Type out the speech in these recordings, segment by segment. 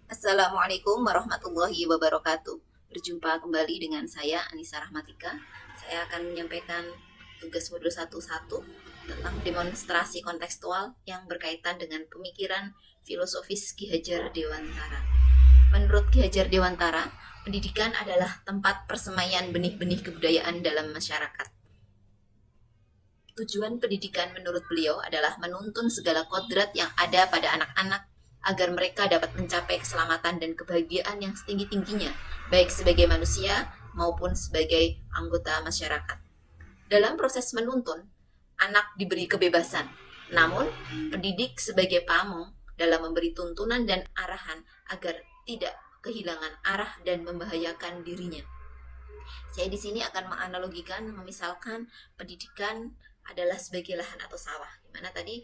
Assalamualaikum warahmatullahi wabarakatuh. Berjumpa kembali dengan saya Anissa Rahmatika. Saya akan menyampaikan tugas modul 1.1 tentang demonstrasi kontekstual yang berkaitan dengan pemikiran filosofis Ki Hajar Dewantara. Menurut Ki Hajar Dewantara, pendidikan adalah tempat persemaian benih-benih kebudayaan dalam masyarakat. Tujuan pendidikan menurut beliau adalah menuntun segala kodrat yang ada pada anak-anak agar mereka dapat mencapai keselamatan dan kebahagiaan yang setinggi-tingginya, baik sebagai manusia maupun sebagai anggota masyarakat. Dalam proses menuntun, anak diberi kebebasan, namun pendidik sebagai pamong dalam memberi tuntunan dan arahan agar tidak kehilangan arah dan membahayakan dirinya. Saya di sini akan menganalogikan, memisalkan pendidikan adalah sebagai lahan atau sawah, di mana tadi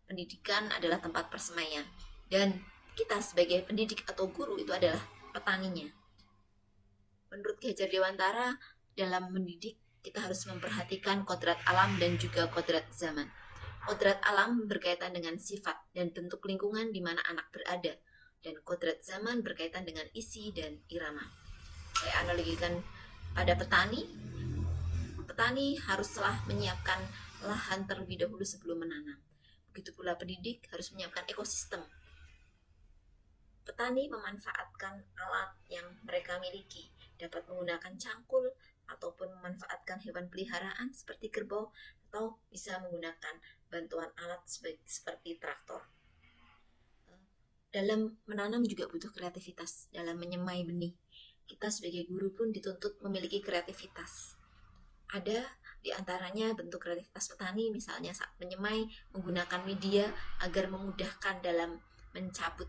pendidikan adalah tempat persemaian dan kita sebagai pendidik atau guru itu adalah petaninya. Menurut Ki Hajar Dewantara, dalam mendidik kita harus memperhatikan kodrat alam dan juga kodrat zaman. Kodrat alam berkaitan dengan sifat dan bentuk lingkungan di mana anak berada, dan kodrat zaman berkaitan dengan isi dan irama. Saya analogikan pada petani. Petani haruslah menyiapkan lahan terlebih dahulu sebelum menanam. Begitu pula pendidik harus menyiapkan ekosistem. Petani memanfaatkan alat yang mereka miliki, dapat menggunakan cangkul ataupun memanfaatkan hewan peliharaan seperti kerbau, atau bisa menggunakan bantuan alat seperti traktor. Dalam menanam juga butuh kreativitas dalam menyemai benih. Kita sebagai guru pun dituntut memiliki kreativitas. Ada di antaranya bentuk kreativitas petani, misalnya saat menyemai menggunakan media agar memudahkan dalam mencabut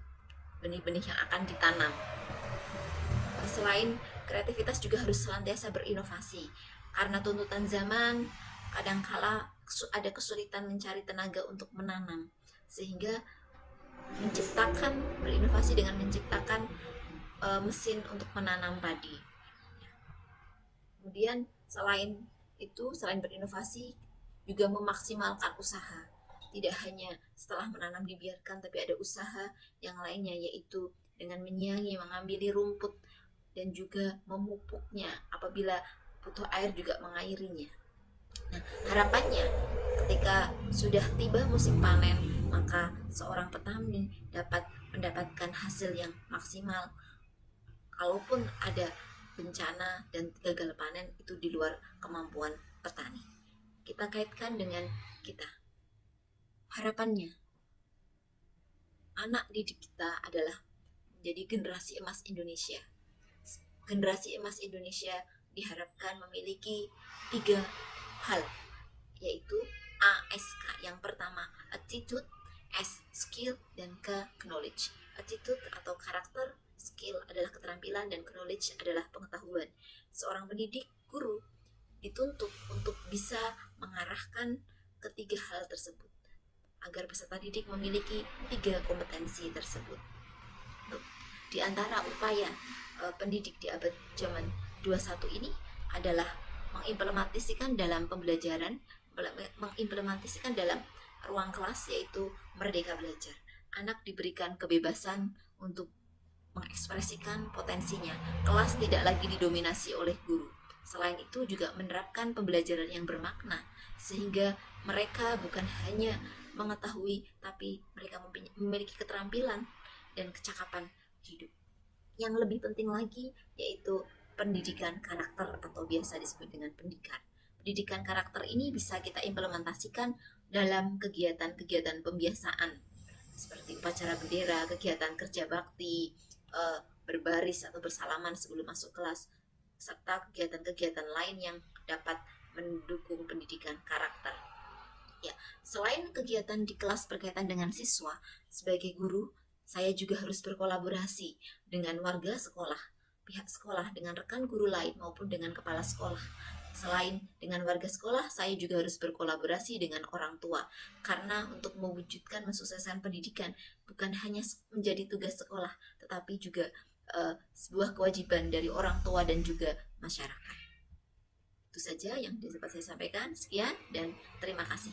benih-benih yang akan ditanam. Selain kreativitas juga harus senantiasa berinovasi, karena tuntutan zaman kadangkala ada kesulitan mencari tenaga untuk menanam, sehingga berinovasi dengan menciptakan mesin untuk menanam padi. Kemudian selain berinovasi, juga memaksimalkan usaha. Tidak hanya setelah menanam dibiarkan, tapi ada usaha yang lainnya, yaitu dengan menyiangi, mengambil rumput, dan juga memupuknya. Apabila butuh air juga mengairinya. Nah, harapannya ketika sudah tiba musim panen, maka seorang petani dapat mendapatkan hasil yang maksimal. Kalaupun ada bencana dan gagal panen, itu di luar kemampuan petani. Kita kaitkan dengan kita. Harapannya, anak didik kita adalah menjadi generasi emas Indonesia. Generasi emas Indonesia diharapkan memiliki 3 hal, yaitu ASK. Yang pertama, attitude, S, skill, dan K, knowledge. Attitude atau karakter, skill adalah keterampilan, dan knowledge adalah pengetahuan. Seorang pendidik, guru, dituntut untuk bisa mengarahkan ketiga hal tersebut agar peserta didik memiliki 3 kompetensi tersebut. Di antara upaya pendidik di abad zaman 21 ini adalah mengimplementasikan dalam pembelajaran, mengimplementasikan dalam ruang kelas, yaitu Merdeka Belajar. Anak diberikan kebebasan untuk mengekspresikan potensinya. Kelas tidak lagi didominasi oleh guru. Selain itu juga menerapkan pembelajaran yang bermakna, sehingga mereka bukan hanya mengetahui, tapi mereka memiliki keterampilan dan kecakapan hidup. Yang lebih penting lagi yaitu pendidikan karakter, atau biasa disebut dengan pendidikan. Pendidikan karakter ini bisa kita implementasikan dalam kegiatan-kegiatan pembiasaan seperti upacara bendera, kegiatan kerja bakti, berbaris atau bersalaman sebelum masuk kelas, serta kegiatan-kegiatan lain yang dapat mendukung pendidikan karakter. Ya, selain kegiatan di kelas berkaitan dengan siswa, sebagai guru, saya juga harus berkolaborasi dengan warga sekolah, pihak sekolah, dengan rekan guru lain maupun dengan kepala sekolah. Selain dengan warga sekolah, saya juga harus berkolaborasi dengan orang tua, karena untuk mewujudkan mensukseskan pendidikan bukan hanya menjadi tugas sekolah, tetapi juga sebuah kewajiban dari orang tua dan juga masyarakat. Itu saja yang dapat saya sampaikan. Sekian dan terima kasih.